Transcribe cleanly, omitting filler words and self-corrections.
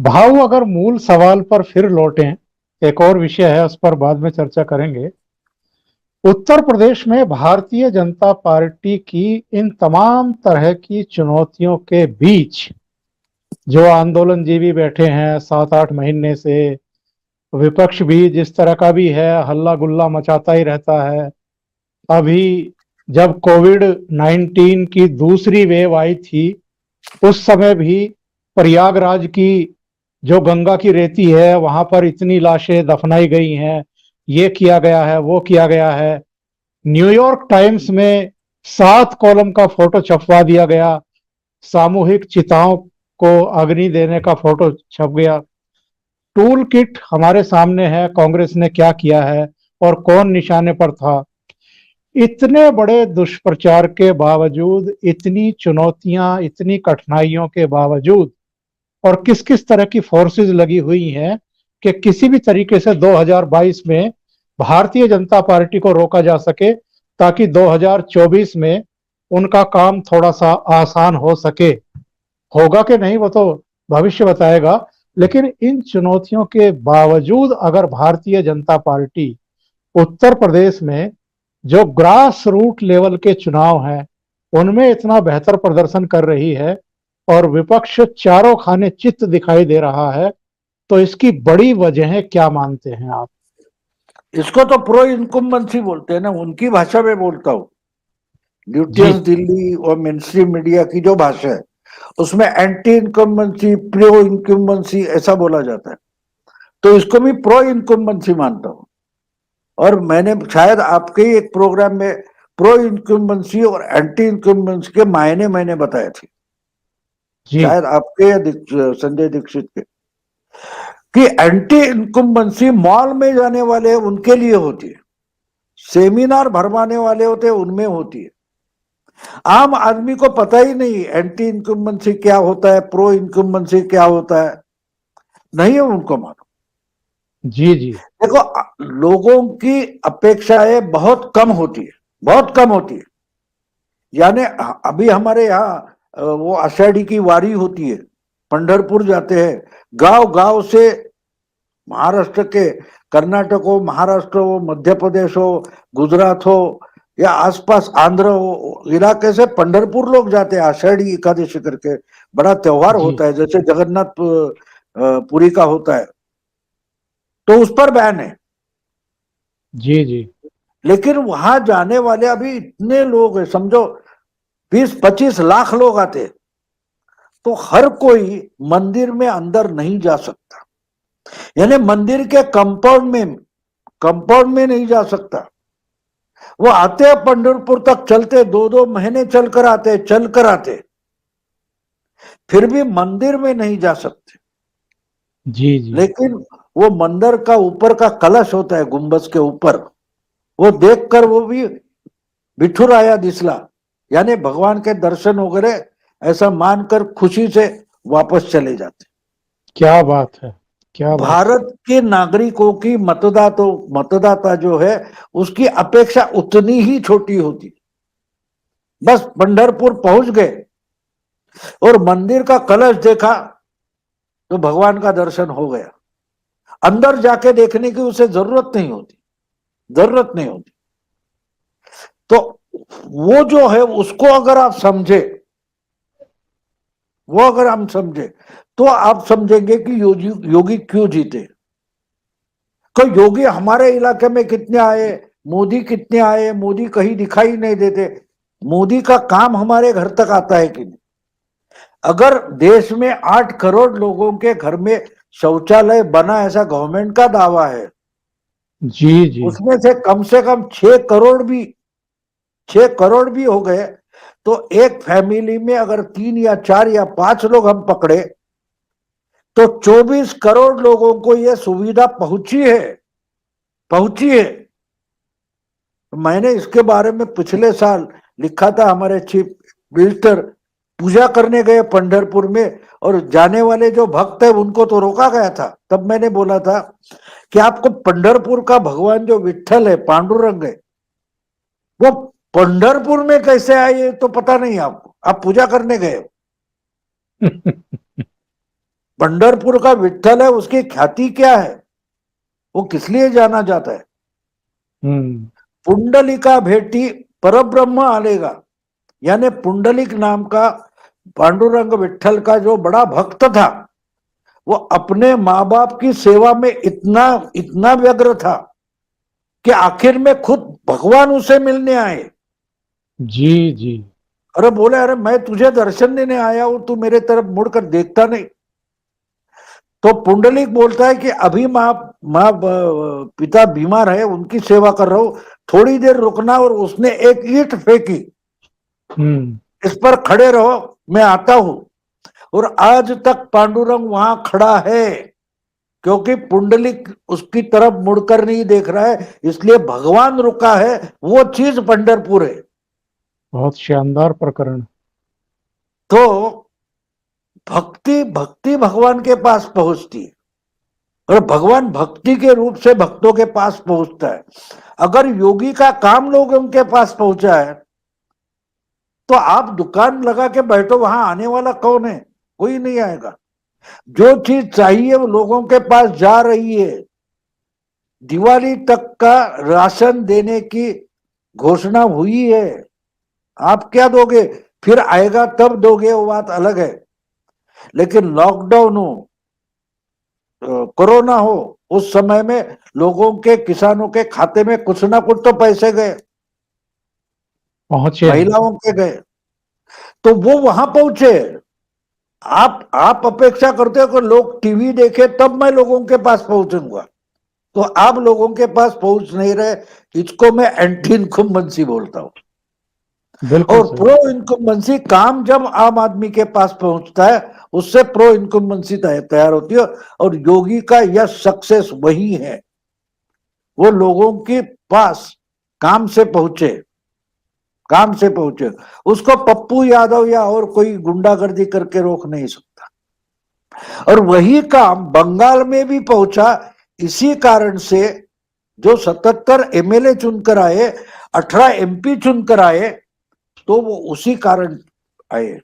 भाव अगर मूल सवाल पर फिर लौटें, एक और विषय है, उस पर बाद में चर्चा करेंगे। उत्तर प्रदेश में भारतीय जनता पार्टी की इन तमाम तरह की चुनौतियों के बीच जो आंदोलनजीवी बैठे हैं 7-8 महीने से, विपक्ष भी जिस तरह का भी है हल्ला गुल्ला मचाता ही रहता है। अभी जब कोविड-19 की दूसरी वेव आई थी, उस समय भी प्रयागराज की जो गंगा की रेती है वहां पर इतनी लाशें दफनाई गई हैं, ये किया गया है, वो किया गया है। न्यूयॉर्क टाइम्स में 7 कॉलम का फोटो छपवा दिया गया, सामूहिक चिताओं को अग्नि देने का फोटो छप गया। टूल किट हमारे सामने है, कांग्रेस ने क्या किया है और कौन निशाने पर था। इतने बड़े दुष्प्रचार के बावजूद, इतनी चुनौतियां, इतनी कठिनाइयों के बावजूद, और किस किस तरह की फोर्सेस लगी हुई हैं कि किसी भी तरीके से 2022 में भारतीय जनता पार्टी को रोका जा सके, ताकि 2024 में उनका काम थोड़ा सा आसान हो सके। होगा कि नहीं वो तो भविष्य बताएगा। लेकिन इन चुनौतियों के बावजूद अगर भारतीय जनता पार्टी उत्तर प्रदेश में जो ग्रास रूट लेवल के चुनाव हैं उनमें इतना बेहतर प्रदर्शन कर रही है और विपक्ष चारों खाने चित्त दिखाई दे रहा है, तो इसकी बड़ी वजहें क्या मानते हैं आप? इसको तो प्रो इनकम्बेंसी बोलते हैं ना, उनकी भाषा में बोलता हूँ। जी ड्यूटियंस दिल्ली और मेन स्ट्रीम मीडिया की जो भाषा है उसमें एंटी इनकम्बेंसी, प्रो इनकम्बेंसी ऐसा बोला जाता है। तो इसको भी प्रो इनकम्बेंसी मानता हूँ। और मैंने शायद आपके ही एक प्रोग्राम में प्रो इनकम्बेंसी और एंटी इनकम्बेंसी के मायने मैंने बताए थे, जी शायद आपके या संजय दीक्षित के, कि एंटी इनकम्बेंसी मॉल में जाने वाले उनके लिए होती है, सेमिनार भरवाने वाले होते हैं उनमें होती है। आम आदमी को पता ही नहीं एंटी इनकम्बेंसी क्या होता है, प्रो इनकम्बेंसी क्या होता है, नहीं है उनको मालूम। जी जी देखो, लोगों की अपेक्षाएं बहुत कम होती है, बहुत कम होती है। यानी अभी हमारे यहाँ वो आषाढ़ी की वारी होती है, पंढरपुर जाते हैं, गांव गांव से, महाराष्ट्र के, कर्नाटक हो, महाराष्ट्र हो, मध्य प्रदेश हो, गुजरात हो या आसपास आंध्र हो, इलाके से पंढरपुर लोग जाते हैं आषाढ़ी एकादशी करके। बड़ा त्योहार जी होता है, जैसे जगन्नाथ पुरी का होता है, तो उस पर बैन है। जी जी लेकिन वहां जाने वाले अभी इतने लोग हैं, समझो 20-25 लाख लोग आते हैं, तो हर कोई मंदिर में अंदर नहीं जा सकता। यानी मंदिर के कंपाउंड में नहीं जा सकता। वो आते हैं पंढरपुर तक, चलते 2-2 महीने चलकर आते, चलकर आते, फिर भी मंदिर में नहीं जा सकते। जी जी लेकिन वो मंदिर का ऊपर का कलश होता है, गुंबज के ऊपर, वो देखकर वो भी विठुराया दिसला, यानी भगवान के दर्शन वगैरह ऐसा मानकर खुशी से वापस चले जाते। क्या बात है, क्या बात है। भारत के नागरिकों की मतदाता जो है उसकी अपेक्षा उतनी ही छोटी होती। बस पंढरपुर पहुंच गए और मंदिर का कलश देखा तो भगवान का दर्शन हो गया। अंदर जाके देखने की उसे जरूरत नहीं होती, जरूरत नहीं होती। तो वो जो है उसको अगर आप समझे, वो अगर हम समझे, तो आप समझेंगे कि योगी योगी क्यों जीते। कोई योगी हमारे इलाके में कितने आए, मोदी कितने आए, मोदी कहीं दिखाई नहीं देते, मोदी का काम हमारे घर तक आता है कि नहीं। अगर देश में 8 करोड़ लोगों के घर में शौचालय बना, ऐसा गवर्नमेंट का दावा है, जी जी उसमें से कम 6 करोड़ भी हो गए, तो एक फैमिली में अगर 3 या 4 या 5 लोग हम पकड़े, तो 24 करोड़ लोगों को यह सुविधा पहुंची है, पहुंची है। मैंने इसके बारे में पिछले साल लिखा था, हमारे चीफ मिनिस्टर पूजा करने गए पंढरपुर में, और जाने वाले जो भक्त है उनको तो रोका गया था। तब मैंने बोला था कि आपको पंढरपुर का भगवान जो विठल है, पांडुरंग है, वो पंढरपुर में कैसे आए तो पता नहीं आपको, आप पूजा करने गए हो। पंढरपुर का विठ्ठल है, उसकी ख्याति क्या है, वो किस लिए जाना जाता है? पुंडलिका भेटी परब्रह्म आलेगा, यानी पुंडलिक नाम का पांडुरंग विठ्ठल का जो बड़ा भक्त था, वो अपने माँ बाप की सेवा में इतना इतना व्यग्र था कि आखिर में खुद भगवान उसे मिलने आए। जी जी। अरे बोले, अरे मैं तुझे दर्शन देने आया हूं, तू मेरे तरफ मुड़कर देखता नहीं। तो पुंडलिक बोलता है कि अभी माँ पिता बीमार है, उनकी सेवा कर रहा हूं, थोड़ी देर रुकना। और उसने एक ईंट फेंकी, इस पर खड़े रहो, मैं आता हूं। और आज तक पांडुरंग वहां खड़ा है, क्योंकि पुंडलिक उसकी तरफ मुड़कर नहीं देख रहा है, इसलिए भगवान रुका है। वो चीज पंढरपुर है। बहुत शानदार प्रकरण। तो भक्ति भक्ति भगवान के पास पहुंचती है, और भगवान भक्ति के रूप से भक्तों के पास पहुंचता है। अगर योगी का काम लोगों के पास पहुंचा है, तो आप दुकान लगा के बैठो, वहां आने वाला कौन है? कोई नहीं आएगा। जो चीज चाहिए वो लोगों के पास जा रही है। दिवाली तक का राशन देने की घोषणा हुई है। आप क्या दोगे, फिर आएगा तब दोगे, वो बात अलग है। लेकिन लॉकडाउन हो, कोरोना हो, उस समय में लोगों के, किसानों के खाते में कुछ ना कुछ तो पैसे गए, पहुंचे। महिलाओं के गए, तो वो वहां पहुंचे। आप अपेक्षा करते हो कि लोग टीवी देखे तब मैं लोगों के पास पहुंचूंगा, तो आप लोगों के पास पहुंच नहीं रहे। इसको मैं एंटी इनकम्बेंसी बोलता हूं। बिल्कुल और सही। प्रो इनकम्बेंसी काम जब आम आदमी के पास पहुंचता है, उससे प्रो इनकम्बेंसी तैयार होती है। और योगी का यह सक्सेस वही है, वो लोगों के पास काम से पहुंचे, काम से पहुंचे। उसको पप्पू यादव या और कोई गुंडागर्दी करके रोक नहीं सकता। और वही काम बंगाल में भी पहुंचा, इसी कारण से जो 77 एमएलए चुनकर आए, 18 एमपी चुनकर आए, तो वो उसी कारण आए।